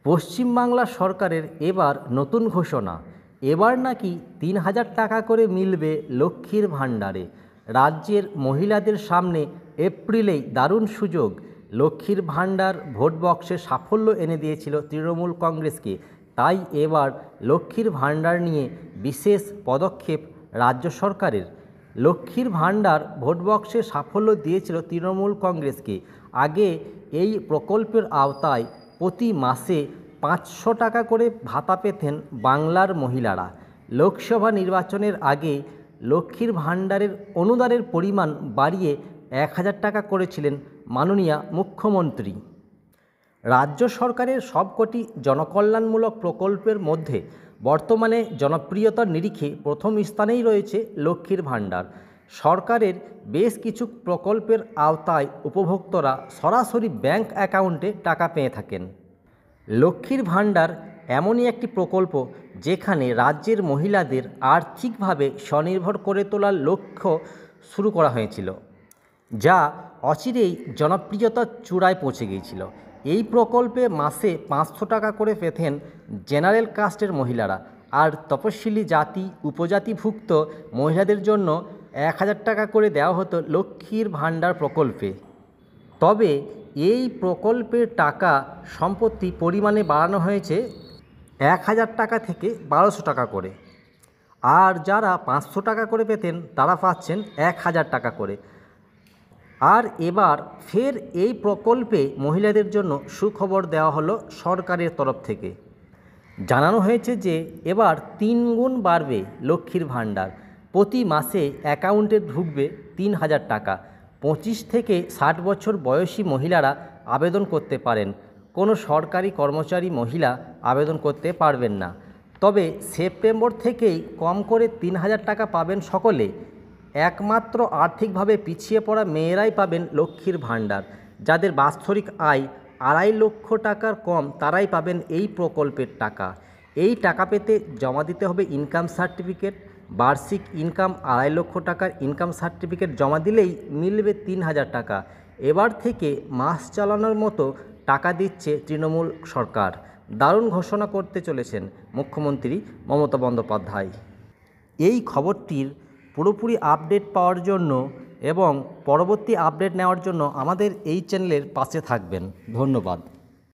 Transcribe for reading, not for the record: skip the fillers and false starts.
পশ্চিমবাংলা সরকারের এবার নতুন ঘোষণা, এবার নাকি ৩,০০০ টাকা করে মিলবে লক্ষ্মীর ভাণ্ডারে। রাজ্যের মহিলাদের সামনে এপ্রিলেই দারুণ সুযোগ। লক্ষ্মীর ভাণ্ডার ভোট বক্সে সাফল্য এনে দিয়েছিল তৃণমূল কংগ্রেসকে, তাই এবার লক্ষ্মীর ভাণ্ডার নিয়ে বিশেষ পদক্ষেপ রাজ্য সরকারের। লক্ষ্মীর ভাণ্ডার ভোট বক্সে সাফল্য দিয়েছিল তৃণমূল কংগ্রেসকে। আগে এই প্রকল্পের আওতায় প্রতি মাসে ৫০০ টাকা করে ভাতা পেতেন বাংলার মহিলারা। লোকসভা নির্বাচনের আগে লক্ষ্মীর ভাণ্ডারের অনুদানের পরিমাণ বাড়িয়ে ১,০০০ টাকা করেছিলেন মাননীয় মুখ্যমন্ত্রী। রাজ্য সরকারের সবকটি জনকল্যাণমূলক প্রকল্পের মধ্যে বর্তমানে জনপ্রিয়তার নিরিখে প্রথম স্থানেই রয়েছে লক্ষ্মীর ভাণ্ডার। সরকারের বেশ কিছু প্রকল্পের আওতায় উপভোক্তারা সরাসরি ব্যাংক অ্যাকাউন্টে টাকা পেয়ে থাকেন। লক্ষ্মীর ভাণ্ডার এমনই একটি প্রকল্প যেখানে রাজ্যের মহিলাদের আর্থিকভাবে স্বনির্ভর করে তোলার লক্ষ্য শুরু করা হয়েছিল, যা অচিরেই জনপ্রিয়তার চূড়ায় পৌঁছে গিয়েছিল। এই প্রকল্পে মাসে ৫০০ টাকা করে পেতেন জেনারেল কাস্টের মহিলারা, আর তপশিলি জাতি উপজাতিভুক্ত মহিলাদের জন্য ১,০০০ টাকা করে দেওয়া হতো লক্ষ্মীর ভাণ্ডার প্রকল্পে। তবে এই প্রকল্পের টাকা সম্প্রতি পরিমাণে বাড়ানো হয়েছে ১,০০০ টাকা থেকে ১,২০০ টাকা করে, আর যারা ৫০০ টাকা করে পেতেন তারা পাচ্ছেন ১,০০০ টাকা করে। আর এবার ফের এই প্রকল্পে মহিলাদের জন্য সুখবর দেওয়া হলো সরকারের তরফ থেকে। জানানো হয়েছে যে এবার ৩ গুণ বাড়বে লক্ষ্মীর ভাণ্ডার। প্রতি মাসে অ্যাকাউন্টে ঢুকবে ৩,০০০ টাকা। ২৫ থেকে ৬০ বছর বয়সী মহিলারা আবেদন করতে পারেন। কোনো সরকারি কর্মচারী মহিলা আবেদন করতে পারবেন না। তবে সেপ্টেম্বর থেকেই কম করে ৩,০০০ টাকা পাবেন সকলে। একমাত্র আর্থিকভাবে পিছিয়ে পড়া মেয়েরাই পাবেন লক্ষ্মীর ভাণ্ডার। যাদের বাৎসরিক আয় ২.৫ লক্ষ টাকার কম তারাই পাবেন এই প্রকল্পের টাকা। এই টাকা পেতে জমা দিতে হবে ইনকাম সার্টিফিকেট। বার্ষিক ইনকাম ২.৫ লক্ষ টাকার ইনকাম সার্টিফিকেট জমা দিলেই মিলবে ৩,০০০ টাকা। এবার থেকে মাস চালানোর মতো টাকা দিচ্ছে তৃণমূল সরকার। দারুণ ঘোষণা করতে চলেছেন মুখ্যমন্ত্রী মমতা বন্দ্যোপাধ্যায়। এই খবরটির পুরোপুরি আপডেট পাওয়ার জন্য এবং পরবর্তী আপডেট নেওয়ার জন্য আমাদের এই চ্যানেলের পাশে থাকবেন। ধন্যবাদ।